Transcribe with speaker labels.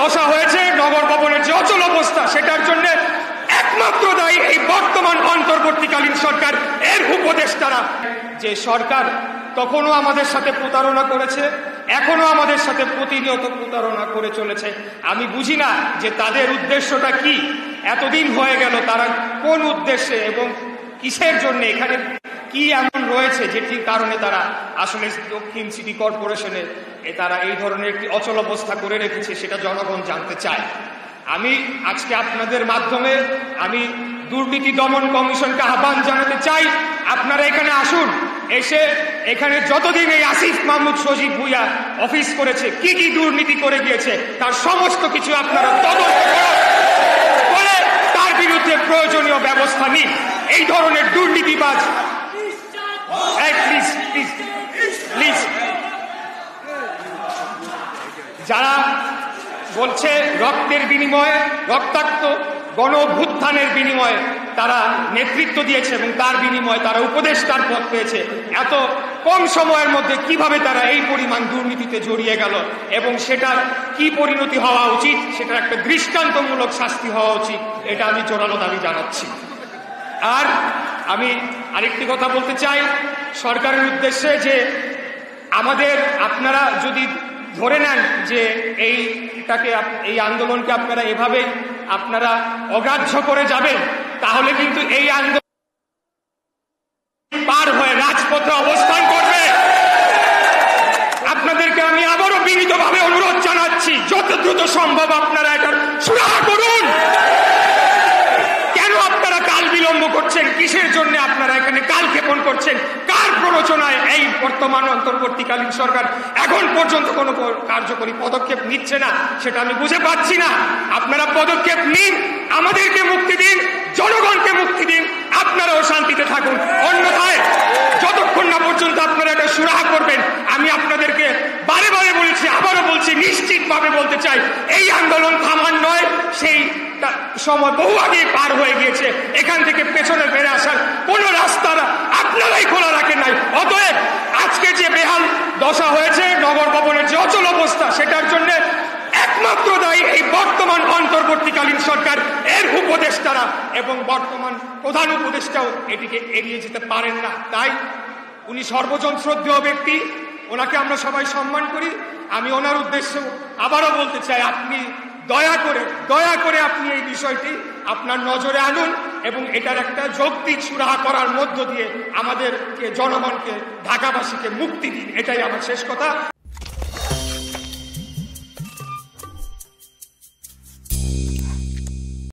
Speaker 1: দশা হয়েছে, নগর ভবনের যে অচল অবস্থা, সেটার জন্য একমাত্র দায়ী এই বর্তমান অন্তর্বর্তীকালীন সরকার, এর উপদেষ্টারা। যে সরকার তখনও আমাদের সাথে প্রতারণা করেছে, এখনো আমাদের সাথে প্রতিনিয়ত প্রতারণা করে চলেছে। আমি বুঝি না যে তাদের উদ্দেশ্যটা কি। এতদিন হয়ে গেল, তারা কোন উদ্দেশ্যে এবং কিসের জন্য, এখানে কি এমন রয়েছে যেটির কারণে তারা আসলে দক্ষিণ সিটি কর্পোরেশনে তারা এই ধরনের একটি অচল অবস্থা করে রেখেছে, সেটা জনগণ জানতে চায়। আমি আজকে আপনাদের মাধ্যমে আমি দুর্নীতি দমন কমিশনকে আহ্বান জানাতে চাই, আপনারা এখানে আসুন। এসে এখানে যতদিন এই আসিফ মাহমুদ সজীব ভুইয়া অফিস করেছে, কি কি দুর্নীতি করে গিয়েছে, তার সমস্ত কিছু আপনারা তদন্ত করে তার বিরুদ্ধে প্রয়োজনীয় ব্যবস্থা নিন। এই ধরনের দুর্নীতিবাজ, প্লিজ প্লিজ প্লিজ, যারা বলছে রক্তের বিনিময়ে, রক্তাক্ত গণ অভ্যুত্থানের বিনিময়ে তারা নেতৃত্ব দিয়েছে এবং তার বিনিময়ে তারা উপদেষ্টার পদ পেয়েছে, এত কম সময়ের মধ্যে কিভাবে তারা এই পরিমাণ দুর্নীতিতে জড়িয়ে গেল এবং সেটার কি পরিণতি হওয়া উচিত, সেটার একটা দৃষ্টান্তমূলক শাস্তি হওয়া উচিত, এটা আমি জোরালো দাবি জানাচ্ছি। আর আমি আরেকটি কথা বলতে চাই সরকারের উদ্দেশ্যে, যে আমাদের, আপনারা যদি ধরে নেন যে এই আন্দোলনকে আপনারা এভাবে আপনারা অগ্রাহ্য করে যাবেন, তাহলে কিন্তু এই আন্দোলন পার হয়ে রাজপথে অবস্থান করবে। আপনাদেরকে আমি আবারও বিনীতভাবে অনুরোধ জানাচ্ছি, যত দ্রুত সম্ভব আপনারা এটার সুরাহা করুন। কেন আপনারা কাল বিলম্ব করছেন? কিসের জন্য আপনারা এখানে কাল ক্ষেপণ করছেন? কার প্ররোচনায় এই বর্তমান অন্তর্বর্তীকালীন সরকার এখন পর্যন্ত কোনো কার্যকরী পদক্ষেপ নিচ্ছে না, সেটা আমি বুঝে পাচ্ছি না। আপনারা পদক্ষেপ নিন, আমাদেরকে মুক্তি দিন, জনগণকে মুক্তি দিন, আপনারাও শান্তিতে থাকুন। অন্যথায় যতক্ষণ না পর্যন্ত আপনারা এটা সুরাহা করবেন, আমি আপনাদেরকে বারে বারে বলেছি, আবারও বলছি, নিশ্চিতভাবে বলতে চাই, এই আন্দোলন থামার নয়, সেই সময় বহু আগে পার হয়ে গিয়েছে। এখান থেকে পেছনে ফিরে আসার কোন রাস্তা আপনারাই খোলা রাখেন নাই। অতএব আজকে যে বেহাল দশা হয়েছে, নগর ভবনের যে অচল অবস্থা, সেটার জন্য একমাত্র দায়ী এই বর্তমান অন্তর্বর্তীকালীন সরকার, এর উপদেষ্টারা এবং বর্তমান প্রধান উপদেষ্টাও এটিকে এড়িয়ে যেতে পারেন না। তাই উনি সর্বজন শ্রদ্ধেয় ব্যক্তি, ওনাকে আমরা সবাই সম্মান করি। আমি ওনার উদ্দেশ্যে আবারও বলতে চাই, আপনি দয়া করে আপনি এই বিষয়টি আপনার নজরে আনুন এবং এটার একটা যৌক্তিক সুরাহা করার মধ্য দিয়ে আমাদেরকে, জনগণকে, ঢাকাবাসীকে মুক্তি দিন। এটাই আমার শেষ কথা।